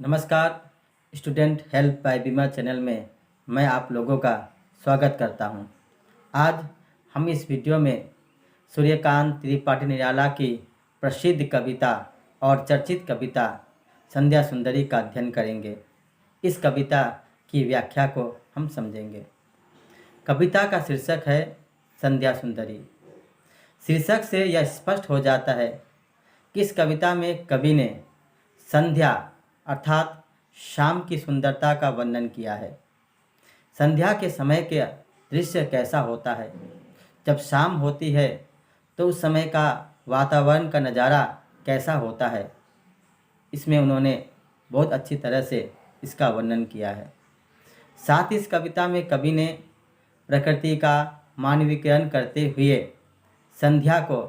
नमस्कार। Student help by बीमा channel में मैं आप लोगों का स्वागत करता हूं। आज हम इस वीडियो में सूर्यकांत त्रिपाठी निराला की प्रसिद्ध कविता और चर्चित कविता संध्या सुंदरी का अध्ययन करेंगे। इस कविता की व्याख्या को हम समझेंगे। कविता का शीर्षक है संध्या सुंदरी। शीर्षक से यह स्पष्ट हो जाता है कि इस कविता में कवि ने संध्या अर्थात शाम की सुंदरता का वर्णन किया है। संध्या के समय के दृश्य कैसा होता है, जब शाम होती है तो उस समय का वातावरण का नज़ारा कैसा होता है, इसमें उन्होंने बहुत अच्छी तरह से इसका वर्णन किया है। साथ ही इस कविता में कवि ने प्रकृति का मानवीकरण करते हुए संध्या को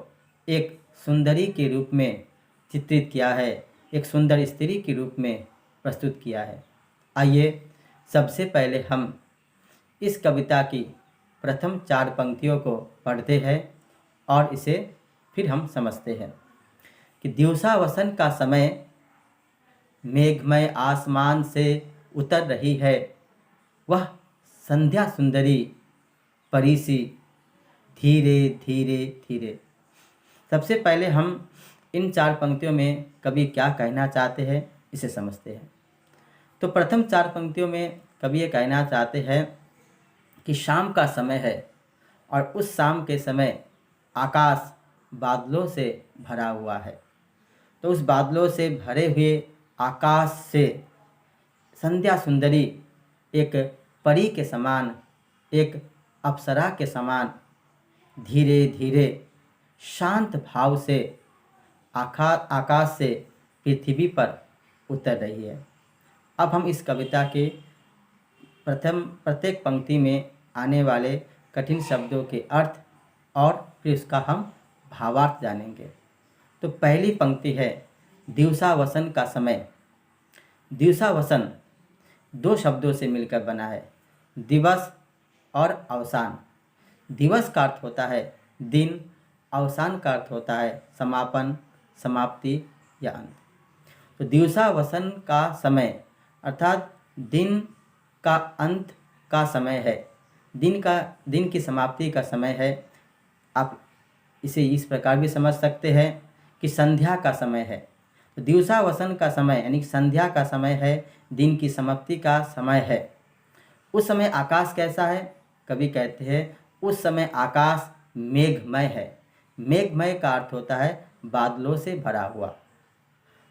एक सुंदरी के रूप में चित्रित किया है, एक सुंदर स्त्री के रूप में प्रस्तुत किया है। आइए सबसे पहले हम इस कविता की प्रथम 4 पंक्तियों को पढ़ते हैं और इसे फिर हम समझते हैं कि दिवसावसन का समय मेघमय आसमान से उतर रही है, वह संध्या सुंदरी परी सी धीरे धीरे धीरे। सबसे पहले हम इन 4 पंक्तियों में कवि क्या कहना चाहते हैं इसे समझते हैं। तो प्रथम 4 पंक्तियों में कवि ये कहना चाहते हैं कि शाम का समय है और उस शाम के समय आकाश बादलों से भरा हुआ है। तो उस बादलों से भरे हुए आकाश से संध्या सुंदरी एक परी के समान, एक अप्सरा के समान धीरे धीरे शांत भाव से आकाश से पृथ्वी पर उतर रही है। अब हम इस कविता के प्रत्येक पंक्ति में आने वाले कठिन शब्दों के अर्थ और फिर उसका हम भावार्थ जानेंगे। तो पहली पंक्ति है दिवसावसन का समय। दिवसावसन 2 शब्दों से मिलकर बना है, दिवस और अवसान। दिवस का अर्थ होता है दिन, अवसान का अर्थ होता है समापन, समाप्ति या अंत। तो दिवसावसन का समय अर्थात दिन का अंत का समय है, दिन की समाप्ति का समय है। आप इसे इस प्रकार भी समझ सकते हैं कि संध्या का समय है। तो दिवसावसन का समय यानी संध्या का समय है, दिन की समाप्ति का समय है। उस समय आकाश कैसा है? कवि कहते हैं उस समय आकाश मेघमय है। मेघमय का अर्थ होता है बादलों से भरा हुआ।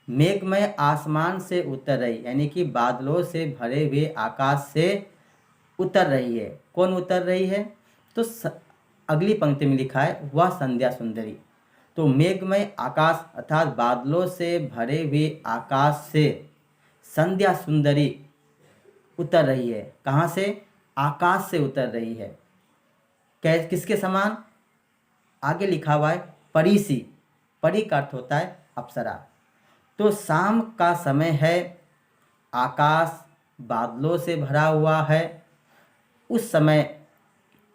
मेघमय आसमान से उतर रही यानी कि बादलों से भरे हुए आकाश से उतर रही है। कौन उतर रही है? तो अगली पंक्ति में लिखा है वह संध्या सुंदरी। तो मेघमय आकाश अर्थात बादलों से भरे हुए आकाश से संध्या सुंदरी उतर रही है। कहाँ से? आकाश से उतर रही है। किसके समान? आगे लिखा हुआ है परी सी। परी का अर्थ होता है अप्सरा। तो शाम का समय है, आकाश बादलों से भरा हुआ है। उस समय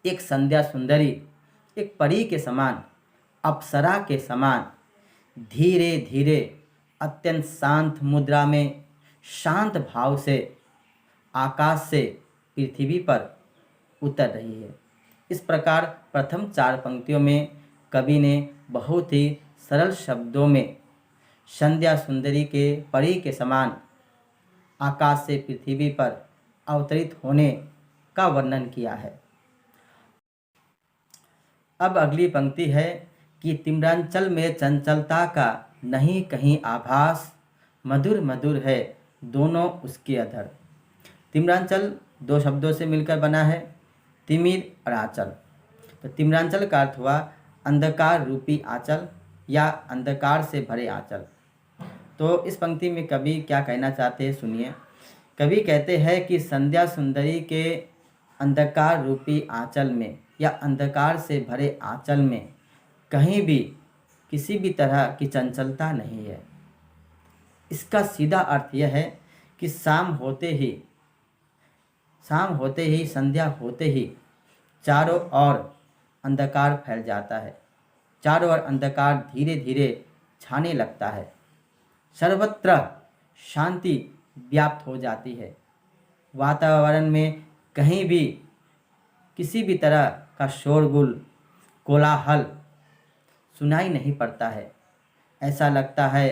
एक संध्या सुंदरी, एक परी के समान, अप्सरा के समान धीरे धीरे अत्यंत शांत मुद्रा में शांत भाव से आकाश से पृथ्वी पर उतर रही है। इस प्रकार प्रथम 4 पंक्तियों में कवि ने बहुत ही सरल शब्दों में संध्या सुंदरी के परी के समान आकाश से पृथ्वी पर अवतरित होने का वर्णन किया है। अब अगली पंक्ति है कि तिम्रांचल में चंचलता का नहीं कहीं आभास, मधुर मधुर है दोनों उसके अधर। तिम्रांचल 2 शब्दों से मिलकर बना है, तिमिर और आंचल। तो तिम्रांचल का अर्थ हुआ अंधकार रूपी आंचल या अंधकार से भरे आंचल। तो इस पंक्ति में कवि क्या कहना चाहते हैं सुनिए। कवि कहते हैं कि संध्या सुंदरी के अंधकार रूपी आंचल में या अंधकार से भरे आंचल में कहीं भी किसी भी तरह की चंचलता नहीं है। इसका सीधा अर्थ यह है कि शाम होते ही संध्या होते ही चारों ओर अंधकार फैल जाता है। चारों ओर अंधकार धीरे धीरे छाने लगता है। सर्वत्र शांति व्याप्त हो जाती है। वातावरण में कहीं भी किसी भी तरह का शोरगुल, कोलाहल सुनाई नहीं पड़ता है। ऐसा लगता है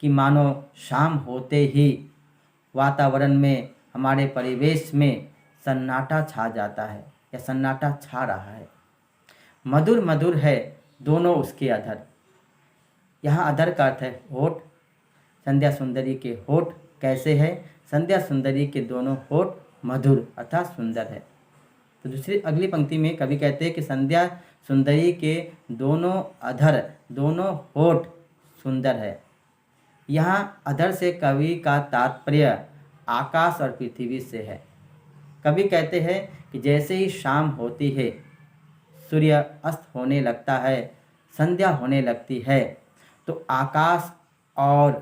कि मानो शाम होते ही वातावरण में, हमारे परिवेश में सन्नाटा छा जाता है या सन्नाटा छा रहा है। मधुर मधुर है दोनों उसके अधर। यहाँ अधर का अर्थ है होठ। संध्या सुंदरी के होठ कैसे है? संध्या सुंदरी के दोनों होठ मधुर अर्थात सुंदर है। तो दूसरी अगली पंक्ति में कवि कहते हैं कि संध्या सुंदरी के दोनों अधर, दोनों होठ सुंदर है। यहाँ अधर से कवि का तात्पर्य आकाश और पृथ्वी से है। कवि कहते हैं कि जैसे ही शाम होती है, सूर्य अस्त होने लगता है, संध्या होने लगती है, तो आकाश और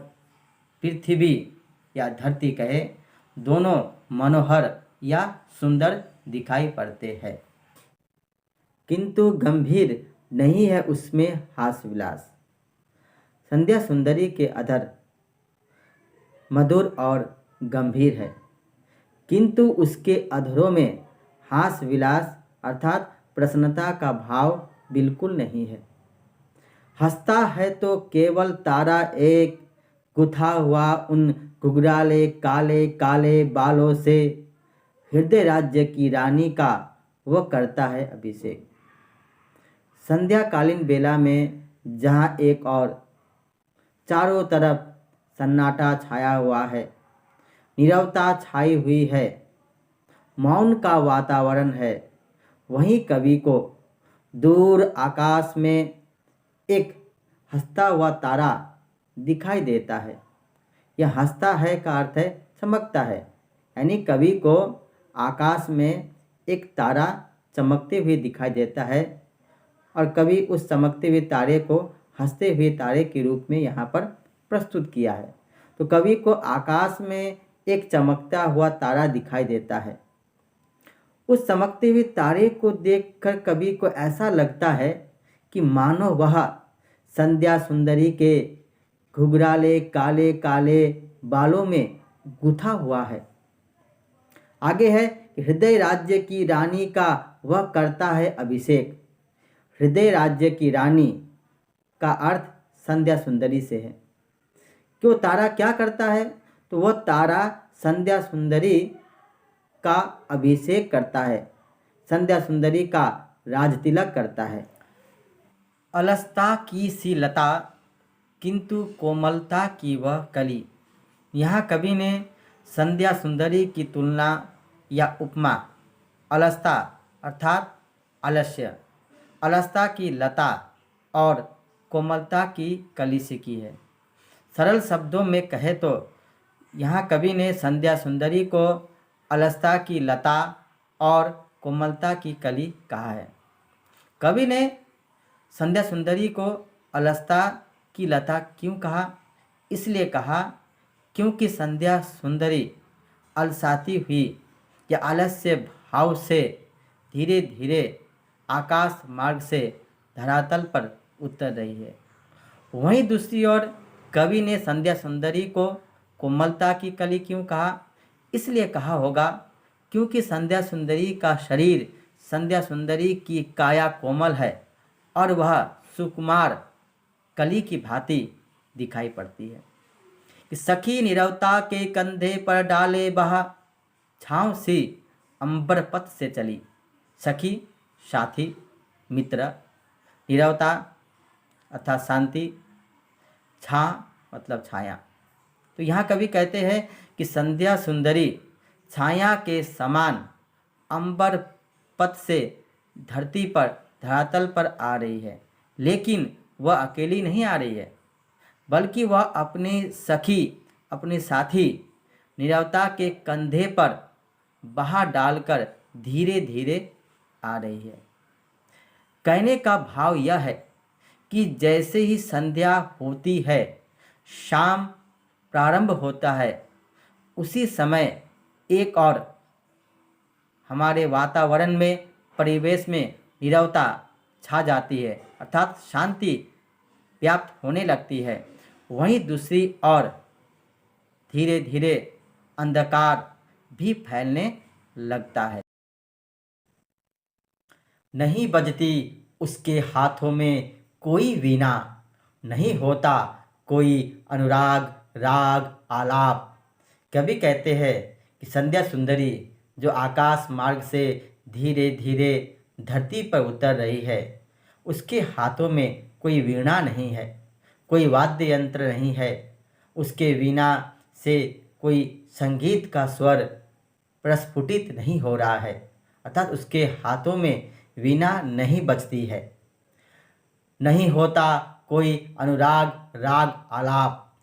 पृथ्वी या धरती कहे, दोनों मनोहर या सुंदर दिखाई पड़ते हैं। किंतु गंभीर नहीं है उसमें हास्य विलास। संध्या सुंदरी के अधर मधुर और गंभीर है, किंतु उसके अधरों में हास्य विलास अर्थात प्रसन्नता का भाव बिल्कुल नहीं है। हंसता है तो केवल तारा एक, गुथा हुआ उन घुघराले काले काले बालों से, हृदय राज्य की रानी का वह करता है अभिषेक। संध्याकालीन बेला में जहाँ एक और चारों तरफ सन्नाटा छाया हुआ है, नीरवता छाई हुई है, मौन का वातावरण है, वहीं कवि को दूर आकाश में एक हंसता हुआ तारा दिखाई देता है। यह हंसता है का अर्थ है चमकता है, यानी कवि को आकाश में एक तारा चमकते हुए दिखाई देता है और कवि उस चमकते हुए तारे को हंसते हुए तारे के रूप में यहाँ पर प्रस्तुत किया है। तो कवि को आकाश में एक चमकता हुआ तारा दिखाई देता है। उस चमकते हुए तारे को देखकर कवि को ऐसा लगता है कि मानो वह संध्या सुंदरी के घुघराले काले काले बालों में गुथा हुआ है। आगे है कि हृदय राज्य की रानी का वह करता है अभिषेक। हृदय राज्य की रानी का अर्थ संध्या सुंदरी से है। कि वो तारा क्या करता है? तो वह तारा संध्या सुंदरी का अभिषेक करता है, संध्या सुंदरी का राजतिलक करता है। अलसता की सी लता, किंतु कोमलता की वह कली। यहाँ कवि ने संध्या सुंदरी की तुलना या उपमा अलसता अर्थात आलस्य, अलसता की लता और कोमलता की कली से की है। सरल शब्दों में कहे तो यहाँ कवि ने संध्या सुंदरी को अलसता की लता और कोमलता की कली कहा है। कवि ने संध्या सुंदरी को अलसता की लता क्यों कहा? इसलिए कहा क्योंकि संध्या सुंदरी अलसाती हुई या आलस्य भाव से धीरे धीरे आकाश मार्ग से धरातल पर उतर रही है। वहीं दूसरी ओर कवि ने संध्या सुंदरी को कोमलता की कली क्यों कहा? इसलिए कहा होगा क्योंकि संध्या सुंदरी का शरीर, संध्या सुंदरी की काया कोमल है और वह सुकुमार कली की भांति दिखाई पड़ती है। कि सखी नीरवता के कंधे पर डाले बहा, छाँव सी अंबर पथ से चली। सखी साथी मित्र, नीरवता अर्थात शांति, छाँ मतलब छाया। तो यहाँ कवि कहते हैं कि संध्या सुंदरी छाया के समान अंबर पथ से धरती पर धरातल पर आ रही है, लेकिन वह अकेली नहीं आ रही है, बल्कि वह अपनी सखी, अपने साथी नीरवता के कंधे पर बहा डालकर धीरे धीरे आ रही है। कहने का भाव यह है कि जैसे ही संध्या होती है, शाम प्रारंभ होता है, उसी समय एक और हमारे वातावरण में, परिवेश में नीरवता छा जाती है अर्थात शांति व्याप्त होने लगती है। वहीं दूसरी ओर धीरे धीरे अंधकार भी फैलने लगता है। नहीं बजती उसके हाथों में कोई वीणा, नहीं होता कोई अनुराग राग आलाप। कवि कहते हैं कि संध्या सुंदरी जो आकाश मार्ग से धीरे धीरे धरती पर उतर रही है, उसके हाथों में कोई वीणा नहीं है, कोई वाद्य यंत्र नहीं है, उसके वीणा से कोई संगीत का स्वर प्रस्फुटित नहीं हो रहा है, अर्थात उसके हाथों में वीणा नहीं बजती है। नहीं होता कोई अनुराग राग आलाप।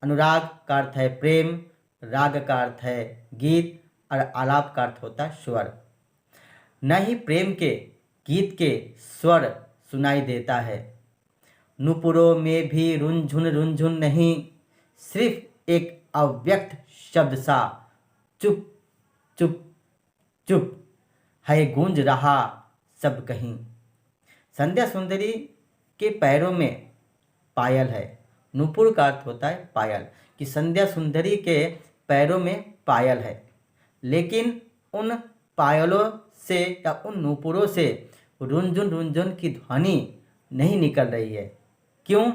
अनुराग का अर्थ है प्रेम, राग का अर्थ है गीत और आलाप का अर्थ होता है स्वर। न ही प्रेम के गीत के स्वर सुनाई देता है। नुपुरों में भी रुनझुन नहीं, सिर्फ एक अव्यक्त शब्द सा चुप चुप चुप है गूंज रहा सब कहीं। संध्या सुंदरी के पैरों में पायल है। नुपुर का अर्थ होता है पायल, कि संध्या सुंदरी के पैरों में पायल है, लेकिन उन पायलों से या उन नुपुरों से रुनझुन की ध्वनि नहीं निकल रही है। क्यों?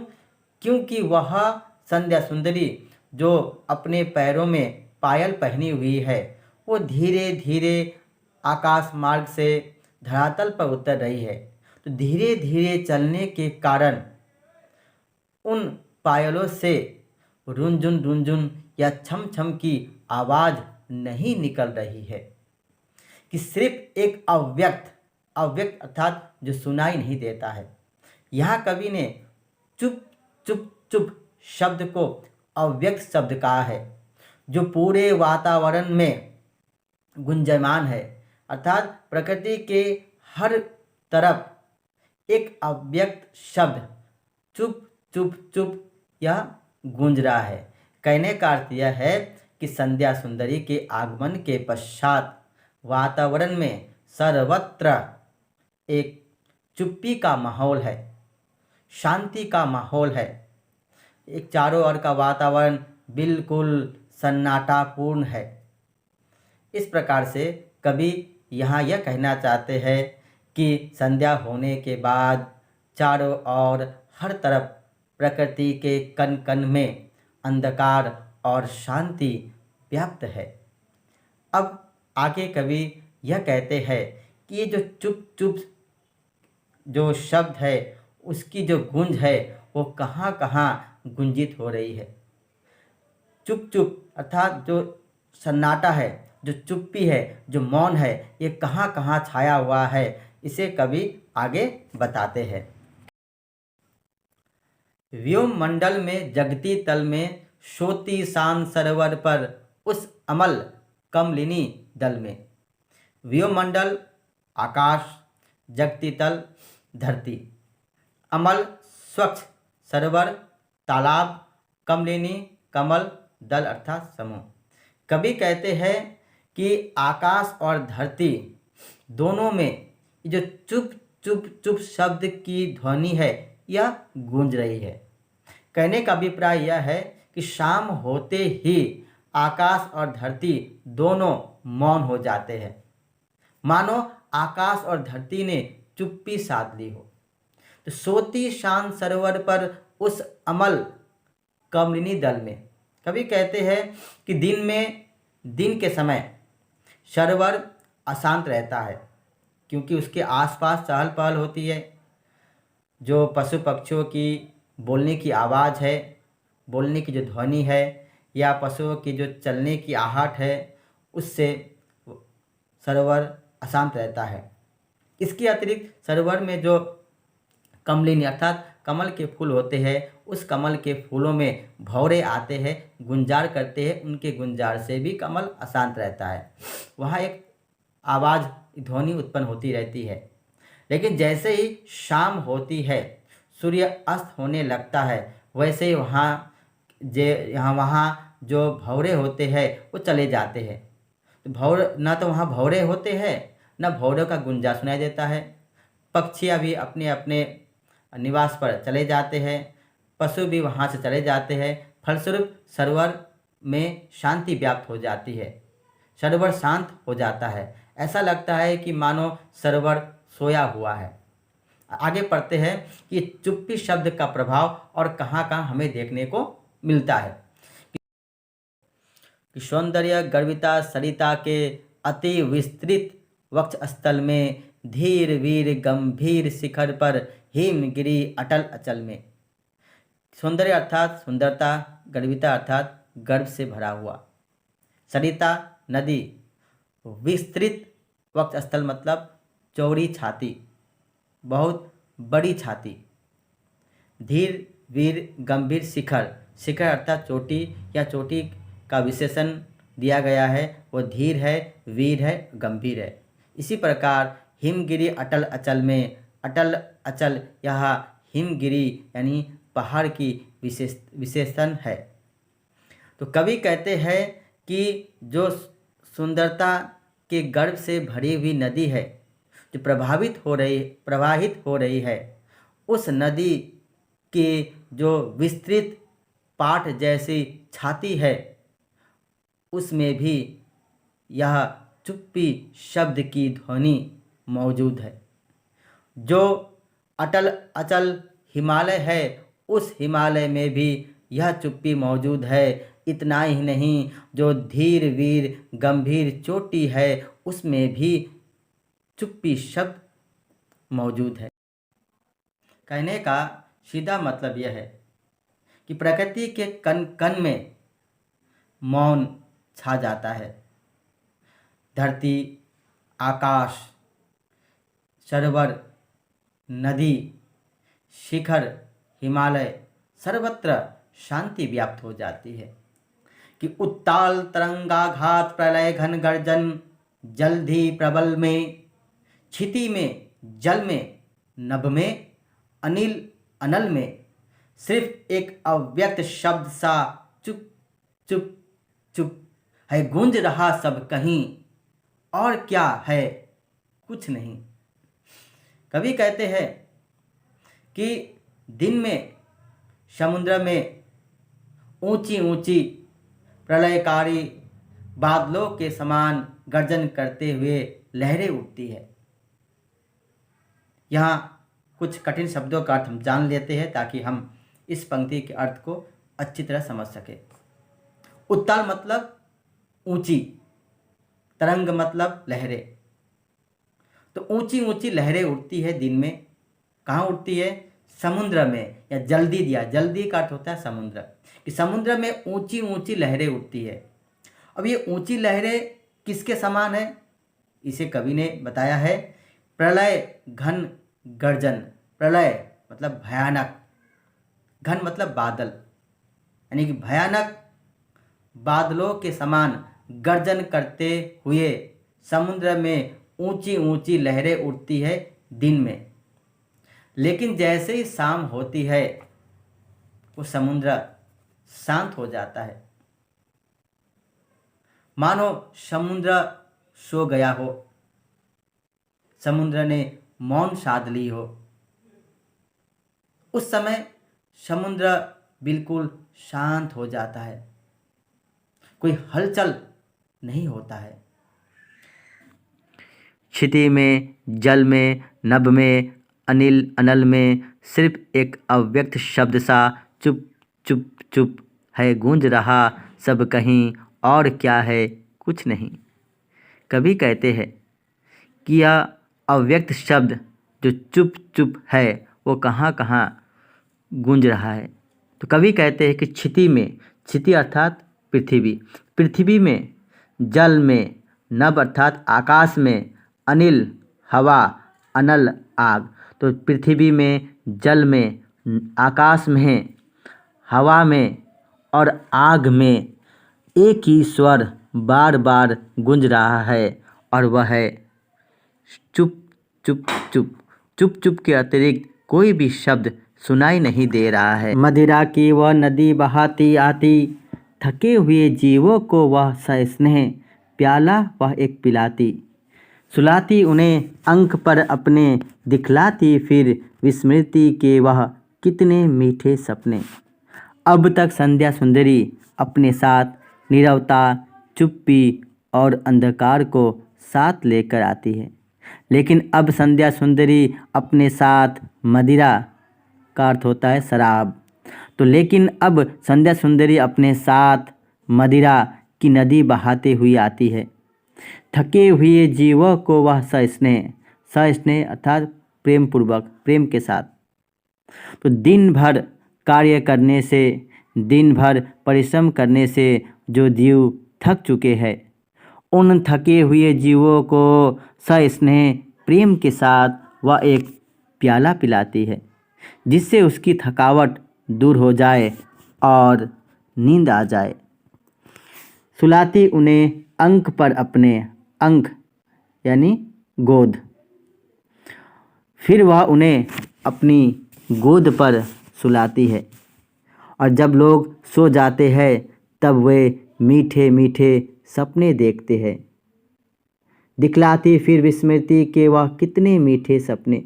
क्योंकि वह संध्या सुंदरी जो अपने पैरों में पायल पहनी हुई है, वो धीरे धीरे आकाश मार्ग से धरातल पर उतर रही है। तो धीरे धीरे चलने के कारण उन पायलों से रुनझुन या छम छम की आवाज़ नहीं निकल रही है, कि सिर्फ एक अव्यक्त अव्यक्त अर्थात जो सुनाई नहीं देता है। यहाँ कवि ने चुप चुप चुप शब्द को अव्यक्त शब्द कहा है, जो पूरे वातावरण में गुंजयमान है, अर्थात प्रकृति के हर तरफ एक अव्यक्त शब्द चुप चुप चुप यह गूंज रहा है। कहने का अर्थ यह है कि संध्या सुंदरी के आगमन के पश्चात वातावरण में सर्वत्र एक चुप्पी का माहौल है, शांति का माहौल है। एक चारों ओर का वातावरण बिल्कुल सन्नाटापूर्ण है। इस प्रकार से कवि यहाँ यह कहना चाहते हैं कि संध्या होने के बाद चारों ओर हर तरफ प्रकृति के कण कण में अंधकार और शांति व्याप्त है। अब आगे कवि यह कहते हैं कि ये जो चुप चुप जो शब्द है, उसकी जो गूंज है वो कहाँ कहाँ गुंजित हो रही है। चुप चुप अर्थात जो सन्नाटा है, जो चुप्पी है, जो मौन है, ये कहाँ कहाँ छाया हुआ है, इसे कवि आगे बताते हैं। व्योम मंडल में जगती तल में सोती शान सरोवर पर उस अमल कमलिनी दल में। व्योमंडल आकाश, जगती तल धरती, अमल स्वच्छ सरोवर तालाब, कमलिनी कमल, दल अर्थात समूह। कवि कहते हैं कि आकाश और धरती दोनों में जो चुप चुप चुप शब्द की ध्वनि है यह गूंज रही है। कहने का अभिप्राय यह है कि शाम होते ही आकाश और धरती दोनों मौन हो जाते हैं, मानो आकाश और धरती ने चुप्पी साध ली हो। तो सोती शांत सरोवर पर उस अमल कमलिनी दल में कवि कहते हैं कि दिन के समय सरोवर अशांत रहता है, क्योंकि उसके आसपास चहल पहल होती है। जो पशु पक्षियों की बोलने की आवाज़ है, बोलने की जो ध्वनि है, या पशुओं की जो चलने की आहट है, उससे सरोवर अशांत रहता है। इसके अतिरिक्त सरोवर में जो कमलिनी अर्थात कमल के फूल होते हैं, उस कमल के फूलों में भौरे आते हैं, गुंजार करते हैं, उनके गुंजार से भी कमल अशांत रहता है। वहाँ एक आवाज़ ध्वनि उत्पन्न होती रहती है। लेकिन जैसे ही शाम होती है, सूर्य अस्त होने लगता है, वैसे ही वहाँ जो भौरे होते हैं वो चले जाते हैं। तो न तो वहाँ भौरे होते हैं, न भौरों का गुंजा सुनाई देता है। पक्षियाँ भी अपने अपने निवास पर चले जाते हैं, पशु भी वहाँ से चले जाते हैं। फलस्वरूप सरोवर में शांति व्याप्त हो जाती है। सरोवर शांत हो जाता है, ऐसा लगता है कि मानो सरोवर सोया हुआ है। आगे पढ़ते हैं कि चुप्पी शब्द का प्रभाव और कहाँ कहाँ हमें देखने को मिलता है। कि सौंदर्य गर्विता सरिता के अति विस्तृत वक्षस्थल में, धीर वीर गंभीर शिखर पर, हिमगिरी अटल अचल में। सौंदर्य अर्थात सुंदरता, गर्विता अर्थात गर्व से भरा हुआ, सरिता नदी, विस्तृत वक्षस्थल मतलब चौड़ी छाती, बहुत बड़ी छाती, धीर वीर गंभीर शिखर, शिखर अर्थात चोटी या चोटी का विशेषण दिया गया है, वो धीर है, वीर है, गंभीर है। इसी प्रकार हिमगिरी अटल अचल में, अटल अचल यह हिमगिरी यानी पहाड़ की विशेषण है। तो कवि कहते हैं कि जो सुंदरता के गर्व से भरी हुई नदी है, जो प्रवाहित हो रही है, उस नदी की जो विस्तृत पाट जैसी छाती है, उसमें भी यह चुप्पी शब्द की ध्वनि मौजूद है। जो अटल अचल हिमालय है, उस हिमालय में भी यह चुप्पी मौजूद है। इतना ही नहीं, जो धीर वीर गंभीर चोटी है, उसमें भी चुप्पी शब्द मौजूद है। कहने का सीधा मतलब यह है कि प्रकृति के कण कण में मौन छा जाता है। धरती, आकाश, सरोवर, नदी, शिखर, हिमालय, सर्वत्र शांति व्याप्त हो जाती है। कि उत्ताल तरंगाघात प्रलय घन गर्जन, जलधि प्रबल में, क्षिति में, जल में, नभ में, अनिल अनल में, सिर्फ एक अव्यक्त शब्द सा चुप चुप चुप है गूंज रहा सब कहीं, और क्या है कुछ नहीं। कवि कहते हैं कि दिन में समुद्र में ऊंची ऊंची प्रलयकारी बादलों के समान गर्जन करते हुए लहरें उठती है। यहाँ कुछ कठिन शब्दों का अर्थ हम जान लेते हैं ताकि हम इस पंक्ति के अर्थ को अच्छी तरह समझ सके। उत्ताल मतलब ऊंची, तरंग मतलब लहरें। तो ऊंची ऊंची लहरें उठती है दिन में। कहाँ उठती है? समुद्र में, या जल्दी दिया, जल्दी का अर्थ होता है समुद्र, कि समुद्र में ऊंची ऊंची लहरें उठती है। अब ये ऊंची लहरें किसके समान है? इसे कवि ने बताया है प्रलय घन गर्जन। प्रलय मतलब भयानक, घन मतलब बादल, यानी कि भयानक बादलों के समान गर्जन करते हुए समुद्र में ऊंची ऊंची लहरें उठती है दिन में। लेकिन जैसे ही शाम होती है वो समुद्र शांत हो जाता है, मानो समुद्र सो गया हो, समुद्र ने मौन साध ली हो। उस समय समुद्र बिल्कुल शांत हो जाता है, कोई हलचल नहीं होता है। क्षिति में, जल में, नभ में, अनिल अनल में सिर्फ एक अव्यक्त शब्द सा चुप चुप चुप है गूंज रहा सब कहीं, और क्या है कुछ नहीं। कवि कहते हैं कि यह अव्यक्त शब्द जो चुप चुप है वो कहाँ कहाँ गूंज रहा है। तो कवि कहते हैं कि क्षिति में, क्षिति अर्थात पृथ्वी, पृथ्वी में, जल में, नभ अर्थात आकाश में, अनिल हवा, अनल आग। तो पृथ्वी में, जल में, आकाश में, हवा में और आग में एक ही स्वर बार बार गूंज रहा है, और वह है चुप चुप चुप। चुप चुप के अतिरिक्त कोई भी शब्द सुनाई नहीं दे रहा है। मदिरा की वह नदी बहाती आती, थके हुए जीवों को वह सस्नेह प्याला वह एक पिलाती, सुलाती उन्हें अंक पर अपने, दिखलाती फिर विस्मृति के वह कितने मीठे सपने। अब तक संध्या सुंदरी अपने साथ नीरवता, चुप्पी और अंधकार को साथ लेकर आती है। लेकिन अब संध्या सुंदरी अपने साथ मदिरा का अर्थ होता है शराब। तो लेकिन अब संध्या सुंदरी अपने साथ मदिरा की नदी बहाते हुए आती है। थके हुए जीवों को वह सस्नेह अर्थात प्रेम पूर्वक, प्रेम के साथ, तो दिन भर कार्य करने से, दिन भर परिश्रम करने से जो जीव थक चुके हैं, उन थके हुए जीवों को सस्नेह प्रेम के साथ वह एक प्याला पिलाती है, जिससे उसकी थकावट दूर हो जाए और नींद आ जाए। सुलाती उन्हें अंक पर अपने अंक यानी गोद, फिर वह उन्हें अपनी गोद पर सुलाती है। और जब लोग सो जाते हैं तब वे मीठे मीठे सपने देखते हैं। दिखलाती फिर विस्मृति के वह कितने मीठे सपने।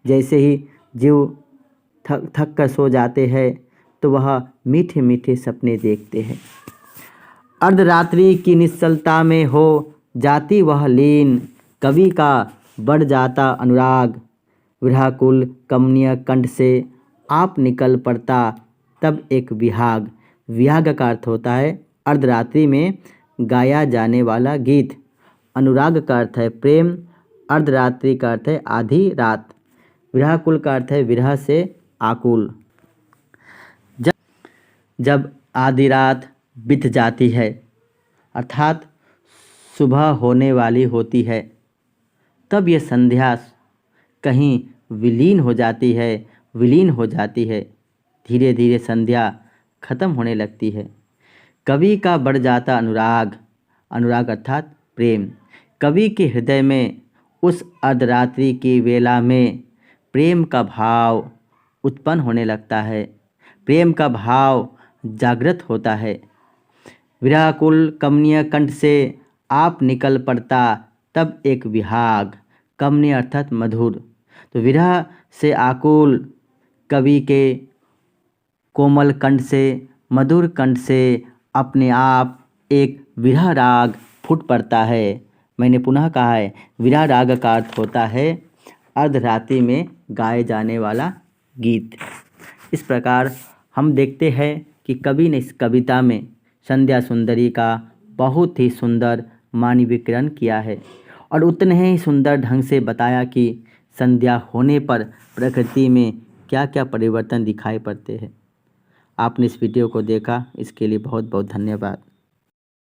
जैसे ही जीव थक कर सो जाते हैं तो वह मीठे मीठे सपने देखते हैं। अर्धरात्रि की निश्चलता में हो जाती वह लीन, कवि का बढ़ जाता अनुराग, विरहकुल कमनीय कंठ से आप निकल पड़ता तब एक विहाग। विहाग का अर्थ होता है अर्धरात्रि में गाया जाने वाला गीत। अनुराग का अर्थ है प्रेम। अर्धरात्रि का अर्थ है आधी रात। विरहकुल का अर्थ है विरह से आकुल। जब आधी रात बीत जाती है अर्थात सुबह होने वाली होती है, तब यह संध्या कहीं विलीन हो जाती है। धीरे धीरे संध्या खत्म होने लगती है। कवि का बढ़ जाता अनुराग अर्थात प्रेम। कवि के हृदय में उस अर्धरात्रि की वेला में प्रेम का भाव उत्पन्न होने लगता है। प्रेम का भाव जागृत होता है। विरहकुल कमनीय कंठ से आप निकल पड़ता तब एक विहाग। कमनीय अर्थात मधुर। तो विरह से आकुल कवि के कोमल कंठ से, मधुर कंठ से अपने आप एक विरह राग फूट पड़ता है। मैंने पुनः कहा है विरह राग का अर्थ होता है अर्धरात्रि में गाए जाने वाला गीत। इस प्रकार हम देखते हैं कि कवि ने इस कविता में संध्या सुंदरी का बहुत ही सुंदर मानवीकरण किया है और उतने ही सुंदर ढंग से बताया कि संध्या होने पर प्रकृति में क्या क्या परिवर्तन दिखाई पड़ते हैं। आपने इस वीडियो को देखा, इसके लिए बहुत बहुत धन्यवाद।